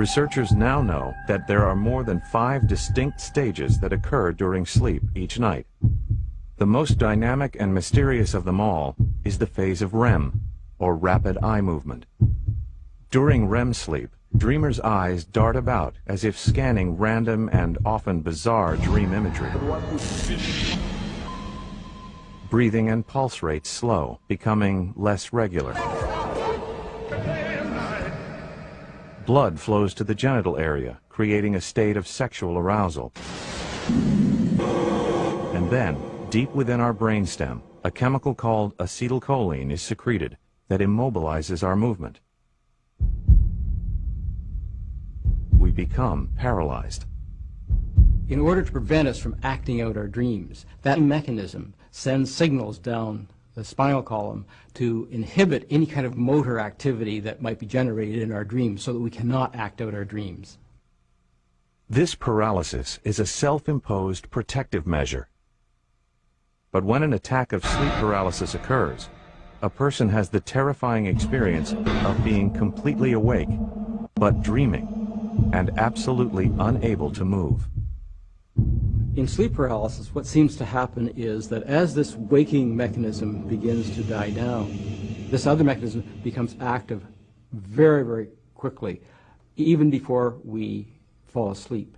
Researchers now know that there are more than 5 distinct stages that occur during sleep each night. The most dynamic and mysterious of them all is the phase of REM, or rapid eye movement. During REM sleep, dreamers' eyes dart about as if scanning random and often bizarre dream imagery. Breathing and pulse rates slow, becoming less regular. Blood flows to the genital area, creating a state of sexual arousal. And then, deep within our brainstem, a chemical called acetylcholine is secreted that immobilizes our movement. We become paralyzed. In order to prevent us from acting out our dreams, that mechanism sends signals down the spinal column to inhibit any kind of motor activity that might be generated in our dreams so that we cannot act out our dreams. This paralysis is a self-imposed protective measure. But when an attack of sleep paralysis occurs, a person has the terrifying experience of being completely awake, but dreaming, and absolutely unable to move. In sleep paralysis, what seems to happen is that as this waking mechanism begins to die down, this other mechanism becomes active very, very quickly, even before we fall asleep,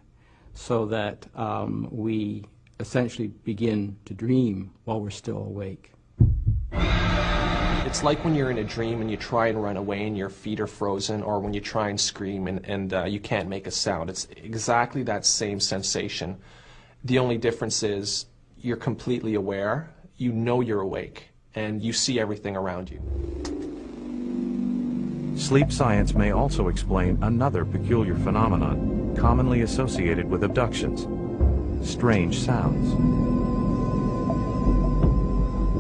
so that we essentially begin to dream while we're still awake. It's like when you're in a dream and you try and run away and your feet are frozen, or when you try and scream and you can't make a sound. It's exactly that same sensation. The only difference is you're completely aware, you know you're awake, and you see everything around you. Sleep science may also explain another peculiar phenomenon commonly associated with abductions: strange sounds.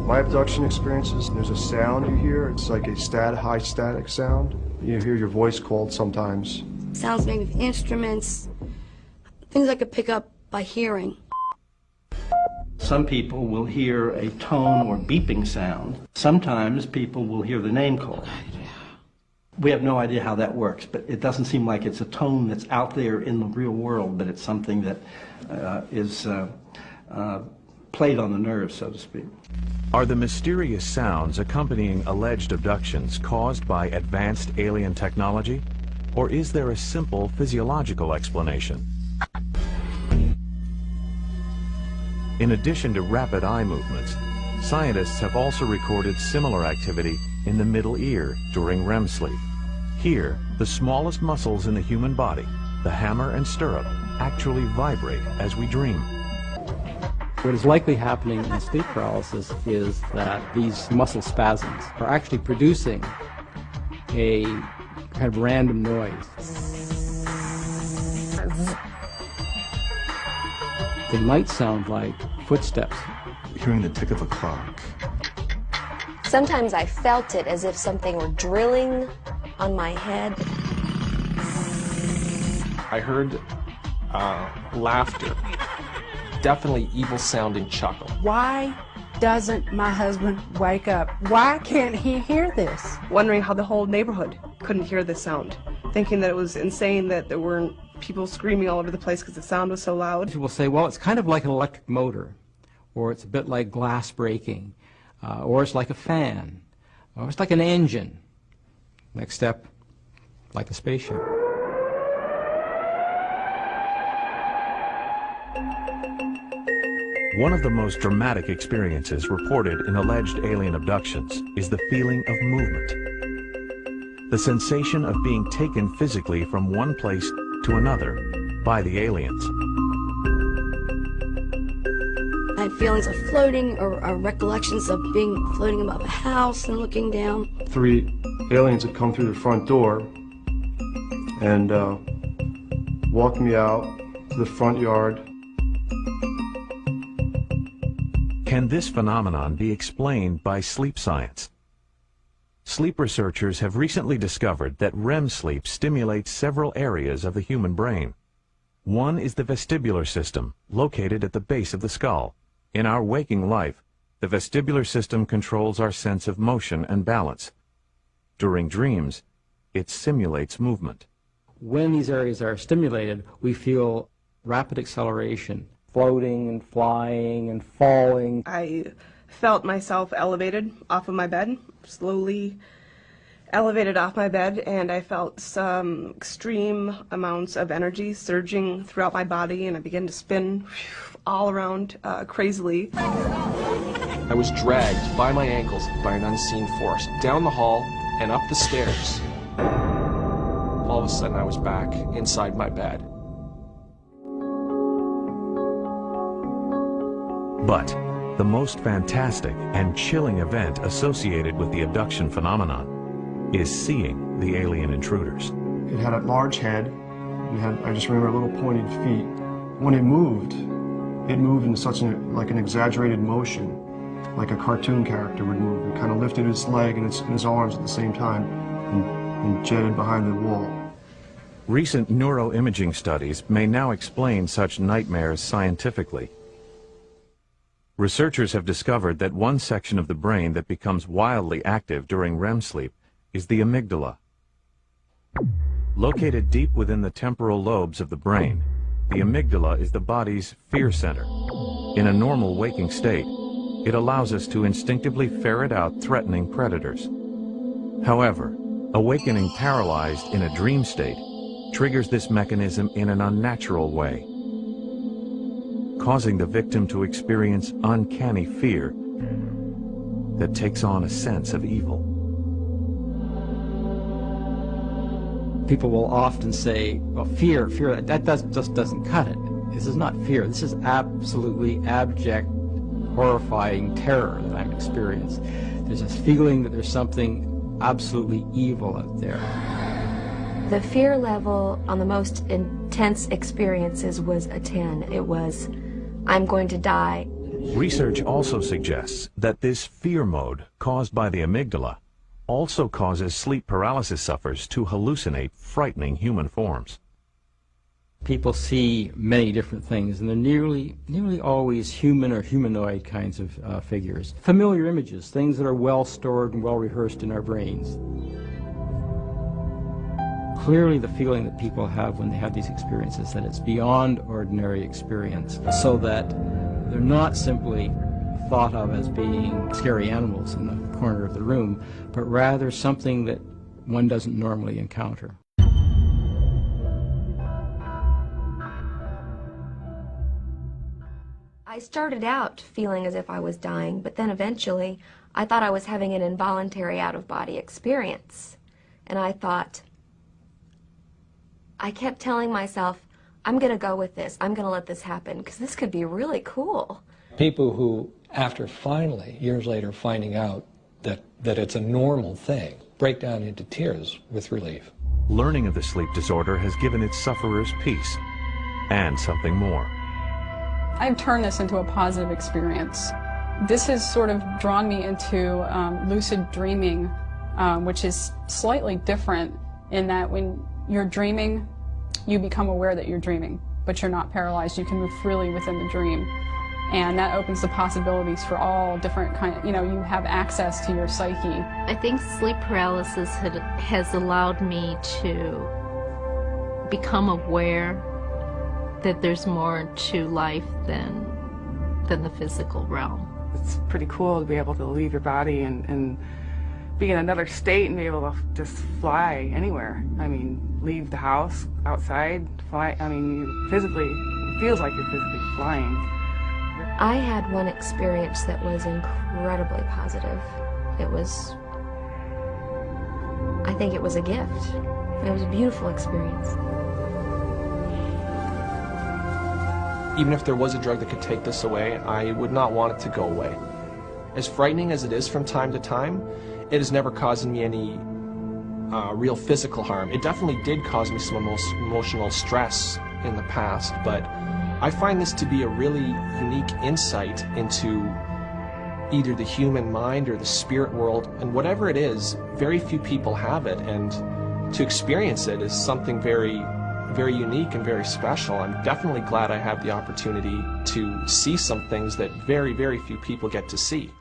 My abduction experiences, there's a sound you hear. It's like a high static sound. You hear your voice called sometimes. Sounds made of instruments, things I could pick up by hearing. Some people will hear a tone or beeping sound. Sometimes people will hear the name called. We have no idea how that works, but it doesn't seem like it's a tone that's out there in the real world, but it's something that is played on the nerves, so to speak. Are the mysterious sounds accompanying alleged abductions caused by advanced alien technology, or is there a simple physiological explanation? In addition to rapid eye movements, scientists have also recorded similar activity in the middle ear during REM sleep. Here, the smallest muscles in the human body, the hammer and stirrup, actually vibrate as we dream. What is likely happening in sleep paralysis is that these muscle spasms are actually producing a kind of random noise. They might sound like footsteps. Hearing the tick of a clock. Sometimes I felt it as if something were drilling on my head. I heard laughter, definitely evil-sounding chuckle. Why doesn't my husband wake up? Why can't he hear this? Wondering how the whole neighborhood couldn't hear this sound, thinking that it was insane that there weren't people screaming all over the place because the sound was so loud. People say, well, it's kind of like an electric motor, or it's a bit like glass breaking, or it's like a fan, or it's like an engine. Next step, like a spaceship. One of the most dramatic experiences reported in alleged alien abductions is the feeling of movement. The sensation of being taken physically from one place to another by the aliens. I had feelings of floating, or recollections of floating above a house and looking down. 3 aliens had come through the front door and walked me out to the front yard. Can this phenomenon be explained by sleep science? Sleep researchers have recently discovered that REM sleep stimulates several areas of the human brain. One is the vestibular system, located at the base of the skull. In our waking life, the vestibular system controls our sense of motion and balance. During dreams, it simulates movement. when these areas are stimulated, we feel rapid acceleration, floating and flying and falling. I felt myself elevated off of my bed, slowly elevated off my bed, and I felt some extreme amounts of energy surging throughout my body, and I began to spin all around crazily. I was dragged by my ankles by an unseen force down the hall and up the stairs. All of a sudden I was back inside my bed. But the most fantastic and chilling event associated with the abduction phenomenon is seeing the alien intruders. It had a large head, and I just remember little pointed feet. When it moved in such like an exaggerated motion, like a cartoon character would move. It kind of lifted its leg and his arms at the same time and jetted behind the wall. Recent neuroimaging studies may now explain such nightmares scientifically. Researchers have discovered that one section of the brain that becomes wildly active during REM sleep is the amygdala. Located deep within the temporal lobes of the brain, the amygdala is the body's fear center. In a normal waking state, it allows us to instinctively ferret out threatening predators. However, awakening paralyzed in a dream state triggers this mechanism in an unnatural way, causing the victim to experience uncanny fear that takes on a sense of evil. People will often say, well, fear, that just doesn't cut it. This is not fear. This is absolutely abject, horrifying terror that I'm experiencing. There's this feeling that there's something absolutely evil out there. The fear level on the most intense experiences was a 10. It was, I'm going to die. Research also suggests that this fear mode caused by the amygdala also causes sleep paralysis sufferers to hallucinate frightening human forms. People see many different things, and they're nearly always human or humanoid kinds of figures. Familiar images, things that are well stored and well rehearsed in our brains. Clearly the feeling that people have when they have these experiences, that it's beyond ordinary experience, so that they're not simply thought of as being scary animals in the corner of the room, but rather something that one doesn't normally encounter. I started out feeling as if I was dying, but then eventually I thought I was having an involuntary out-of-body experience. And I kept telling myself, I'm going to go with this. I'm going to let this happen, because this could be really cool. People who, after finally, years later, finding out that it's a normal thing, break down into tears with relief. Learning of the sleep disorder has given its sufferers peace and something more. I've turned this into a positive experience. This has sort of drawn me into lucid dreaming, which is slightly different in that when you're dreaming, you become aware that you're dreaming, but you're not paralyzed. You can move freely within the dream. And that opens the possibilities for all different kinds, you have access to your psyche. I think sleep paralysis has allowed me to become aware that there's more to life than the physical realm. It's pretty cool to be able to leave your body and be in another state and be able to just fly anywhere. I mean, leave the house, outside, fly. I mean, it feels like you're physically flying. I had one experience that was incredibly positive. I think it was a gift. It was a beautiful experience. Even if there was a drug that could take this away, I would not want it to go away. As frightening as it is from time to time, it has never caused me any real physical harm. It definitely did cause me some emotional stress in the past, but I find this to be a really unique insight into either the human mind or the spirit world, and whatever it is, very few people have it, and to experience it is something very, very unique and very special. I'm definitely glad I have the opportunity to see some things that very, very few people get to see.